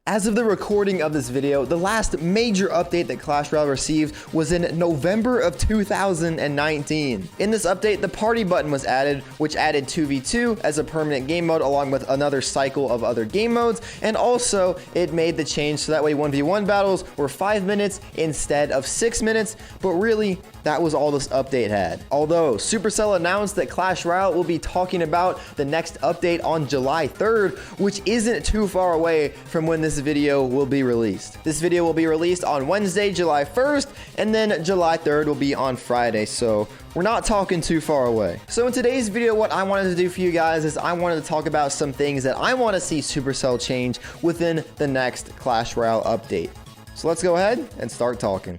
As of the recording of this video, the last major update that Clash Royale received was in November of 2019. In this update, the party button was added, which added 2v2 as a permanent game mode along with another cycle of other game modes, and also it made the change so that way 1v1 battles were 5 minutes instead of 6 minutes, but really, that was all this update had. Although, SuperCell announced that Clash Royale will be talking about the next update on July 3rd, which isn't too far away from when this video will be released. This video will be released on Wednesday, July 1st, and then July 3rd will be on Friday, so we're not talking too far away. So in today's video, what I wanted to do for you guys is I wanted to talk about some things that I want to see SuperCell change within the next Clash Royale update. So let's go ahead and start talking.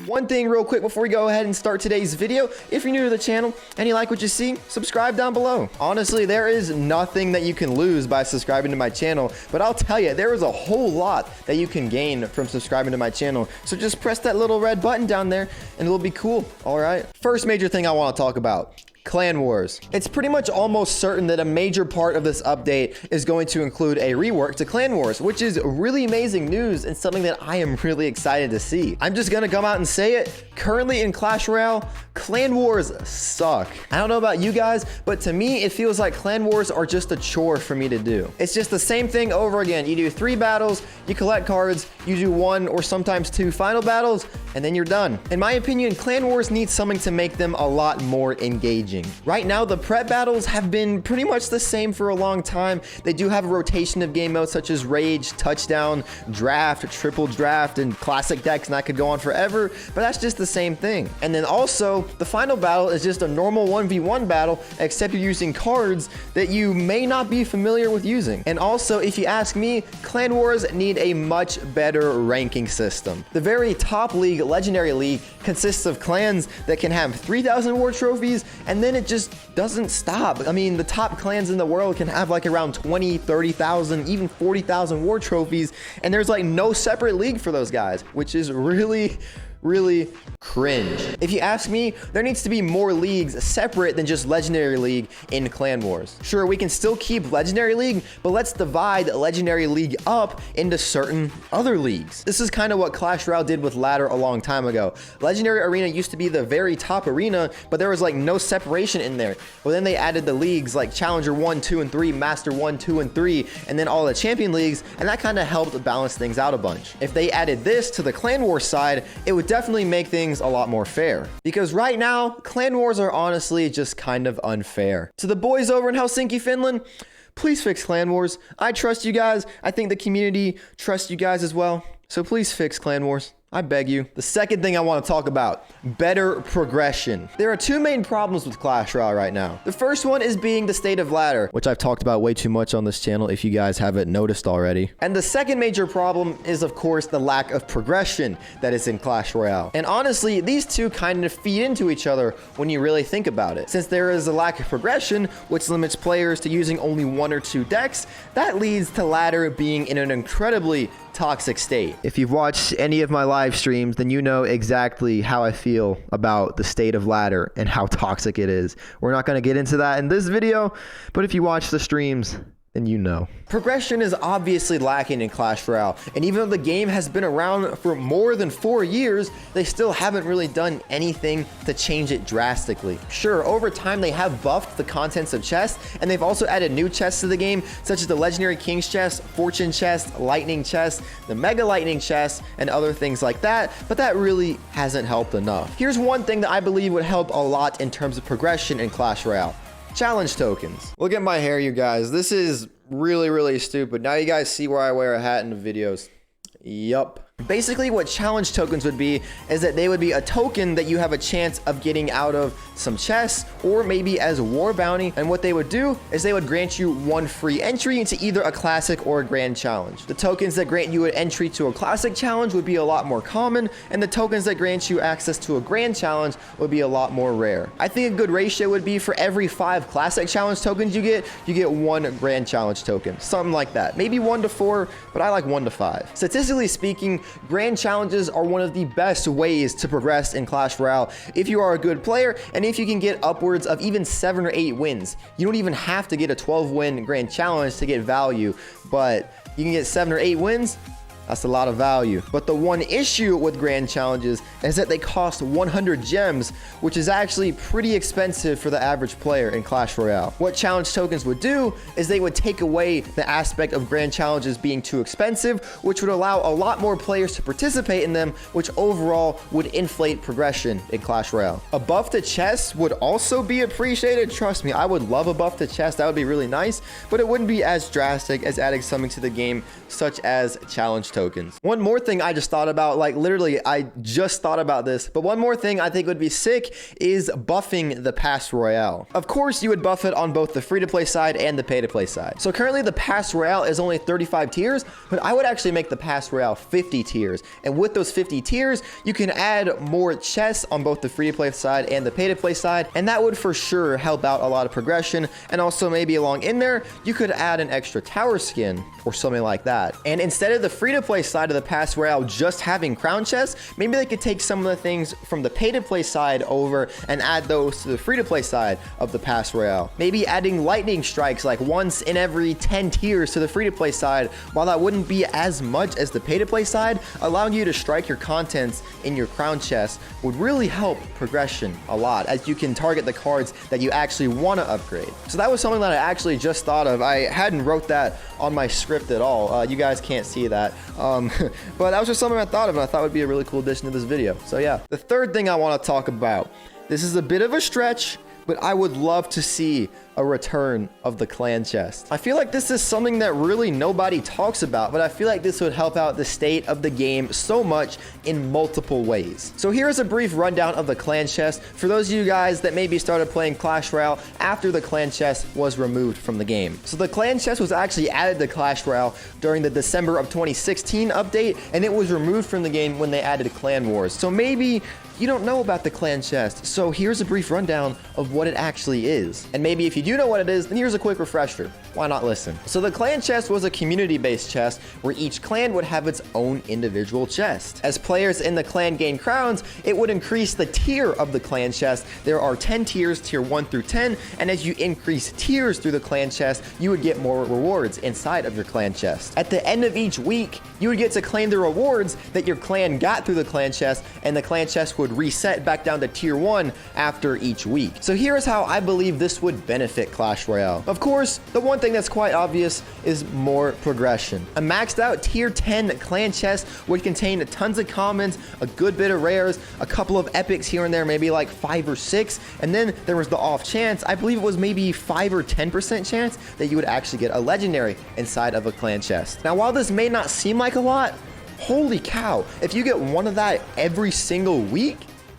One thing real quick before we go ahead and start today's video, if you're new to the channel and you like what you see, subscribe down below. Honestly, there is nothing that you can lose by subscribing to my channel, but I'll tell you, there is a whole lot that you can gain from subscribing to my channel. So just press that little red button down there and it'll be cool, all right? First major thing I want to talk about. Clan Wars. It's pretty much almost certain that a major part of this update is going to include a rework to Clan Wars, which is really amazing news and something that I am really excited to see. I'm just gonna come out and say it. Currently in Clash Royale, Clan Wars suck. I don't know about you guys, but to me, it feels like Clan Wars are just a chore for me to do. It's just the same thing over again. You do 3 battles, you collect cards, you do 1 or sometimes 2 final battles, and then you're done. In my opinion, Clan Wars needs something to make them a lot more engaging. Right now, the prep battles have been pretty much the same for a long time. They do have a rotation of game modes such as Rage, Touchdown, Draft, Triple Draft, and Classic decks, and I could go on forever, but that's just the same thing. And then also, the final battle is just a normal 1v1 battle, except you're using cards that you may not be familiar with using. And also, if you ask me, Clan Wars need a much better ranking system. The very top league, Legendary League, consists of clans that can have 3,000 war trophies, and then it just doesn't stop. I mean, the top clans in the world can have like around 20, 30,000, even 40,000 war trophies, and there's like no separate league for those guys, which is really cringe. If you ask me, there needs to be more leagues separate than just Legendary League in Clan Wars. Sure, we can still keep Legendary League, but let's divide Legendary League up into certain other leagues. This is kind of what Clash Royale did with Ladder a long time ago. Legendary Arena used to be the very top arena, but there was like no separation in there. Well, then they added the leagues like Challenger 1, 2, and 3, Master 1, 2, and 3, and then all the Champion Leagues, and that kind of helped balance things out a bunch. If they added this to the Clan Wars side, it would definitely make things a lot more fair. Because right now, Clan Wars are honestly just kind of unfair. To the boys over in Helsinki, Finland, please fix Clan Wars. I trust you guys. I think the community trusts you guys as well. So please fix Clan Wars. I beg you. The second thing I want to talk about, better progression. There are 2 main problems with Clash Royale right now. The first one is being the state of ladder, which I've talked about way too much on this channel if you guys haven't noticed already. And the second major problem is, of course, the lack of progression that is in Clash Royale. And honestly, these two kind of feed into each other when you really think about it. Since there is a lack of progression, which limits players to using only 1 or 2 decks, that leads to ladder being in an incredibly toxic state. If you've watched any of my live streams, then you know exactly how I feel about the state of ladder and how toxic it is. We're not going to get into that in this video, but if you watch the streams, then you know. Progression is obviously lacking in Clash Royale, and even though the game has been around for more than 4 years, they still haven't really done anything to change it drastically. Sure, over time they have buffed the contents of chests, and they've also added new chests to the game, such as the Legendary King's chest, Fortune chest, Lightning chest, the Mega Lightning chest, and other things like that, but that really hasn't helped enough. Here's one thing that I believe would help a lot in terms of progression in Clash Royale. Challenge tokens. Look at my hair, you guys. This is really stupid. Now you guys see where I wear a hat in the videos. Yup. Basically, what challenge tokens would be is that they would be a token that you have a chance of getting out of some chests or maybe as a war bounty. And what they would do is they would grant you 1 free entry into either a classic or a grand challenge. The tokens that grant you an entry to a classic challenge would be a lot more common, and the tokens that grant you access to a grand challenge would be a lot more rare. I think a good ratio would be for every 5 classic challenge tokens you get 1 grand challenge token. Something like that. Maybe 1 to 4, but I like 1 to 5. Statistically speaking, grand challenges are one of the best ways to progress in Clash Royale if you are a good player and if you can get upwards of even 7 or 8 wins. You don't even have to get a 12-win grand challenge to get value, but you can get 7 or 8 wins. That's a lot of value. But the one issue with grand challenges is that they cost 100 gems, which is actually pretty expensive for the average player in Clash Royale. What challenge tokens would do is they would take away the aspect of grand challenges being too expensive, which would allow a lot more players to participate in them, which overall would inflate progression in Clash Royale. A buff to chests would also be appreciated. Trust me, I would love a buff to chests. That would be really nice, but it wouldn't be as drastic as adding something to the game such as challenge tokens. One more thing I just thought about, like literally I just thought about this, but one more thing I think would be sick is buffing the Pass Royale. Of course, you would buff it on both the free-to-play side and the pay-to-play side. So currently the Pass Royale is only 35 tiers, but I would actually make the Pass Royale 50 tiers. And with those 50 tiers, you can add more chests on both the free-to-play side and the pay-to-play side, and that would for sure help out a lot of progression. And also maybe along in there, you could add an extra tower skin or something like that. And instead of the free-to-play side of the Pass Royale just having crown chests, maybe they could take some of the things from the pay-to-play side over and add those to the free-to-play side of the Pass Royale. Maybe adding lightning strikes like once in every 10 tiers to the free-to-play side, while that wouldn't be as much as the pay-to-play side, allowing you to strike your contents in your crown chest would really help progression a lot, as you can target the cards that you actually want to upgrade. So that was something that I actually just thought of. I hadn't wrote that on my script at all. You guys can't see that. But that was just something I thought of, and I thought would be a really cool addition to this video. So yeah, the third thing I want to talk about, this is a bit of a stretch, but I would love to see a return of the clan chest. I feel like this is something that really nobody talks about, but I feel like this would help out the state of the game so much in multiple ways. So here's a brief rundown of the clan chest for those of you guys that maybe started playing Clash Royale after the clan chest was removed from the game. So the clan chest was actually added to Clash Royale during the December of 2016 update, and it was removed from the game when they added Clan Wars. So maybe you don't know about the clan chest, so here's a brief rundown of what it actually is. And maybe if you do know what it is, then here's a quick refresher. Why not listen? So the clan chest was a community-based chest where each clan would have its own individual chest. As players in the clan gain crowns, it would increase the tier of the clan chest. There are 10 tiers, tier 1 through 10, and as you increase tiers through the clan chest, you would get more rewards inside of your clan chest. At the end of each week, you would get to claim the rewards that your clan got through the clan chest, and the clan chest would reset back down to tier 1 after each week. So here's how I believe this would benefit Clash Royale. Of course, the one thing that's quite obvious is more progression. A maxed out tier 10 clan chest would contain tons of commons, a good bit of rares, a couple of epics here and there, maybe like 5 or 6, and then there was the off chance, I believe it was maybe 5 or 10% chance that you would actually get a legendary inside of a clan chest. Now, while this may not seem like a lot, holy cow, if you get one of that every single week,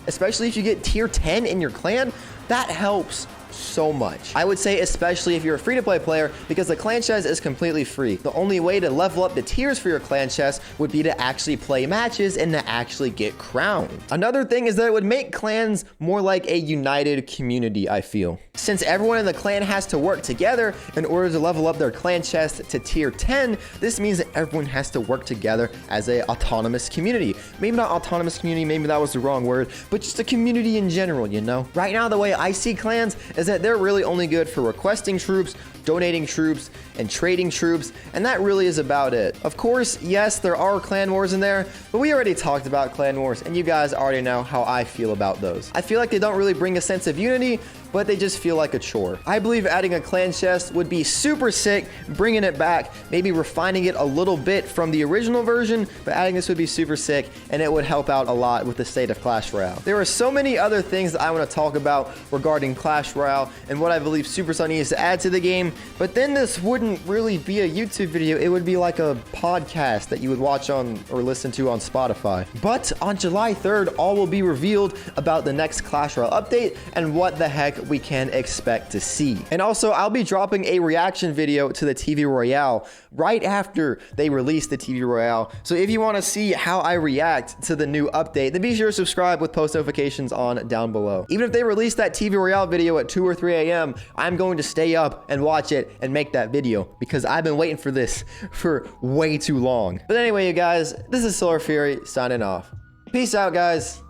especially if you get tier 10 in your clan, that helps so much. I would say especially if you're a free-to-play player, because the clan chest is completely free. The only way to level up the tiers for your clan chest would be to actually play matches and to actually get crowned. Another thing is that it would make clans more like a united community, I feel. Since everyone in the clan has to work together in order to level up their clan chest to tier 10, this means that everyone has to work together as a autonomous community. Maybe not autonomous community, maybe that was the wrong word, but just a community in general, you know? Right now, the way I see clans is that they're really only good for requesting troops, donating troops, and trading troops, and that really is about it. Of course, yes, there are clan wars in there, but we already talked about clan wars, and you guys already know how I feel about those. I feel like they don't really bring a sense of unity, but they just feel like a chore. I believe adding a clan chest would be super sick, bringing it back, maybe refining it a little bit from the original version, but adding this would be super sick, and it would help out a lot with the state of Clash Royale. There are so many other things that I want to talk about regarding Clash Royale and what I believe SuperCell needs to add to the game, but then this wouldn't really be a YouTube video. It would be like a podcast that you would watch on or listen to on Spotify. But on July 3rd, all will be revealed about the next Clash Royale update and what the heck we can expect to see. And also, I'll be dropping a reaction video to the TV Royale right after they release the TV Royale. So if you want to see how I react to the new update, then be sure to subscribe with post notifications on down below. Even if they release that TV Royale video at 2 or 3 a.m., I'm going to stay up and watch it and make that video because I've been waiting for this for way too long. But anyway, you guys, this is SolarFury signing off. Peace out, guys.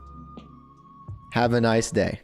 Have a nice day.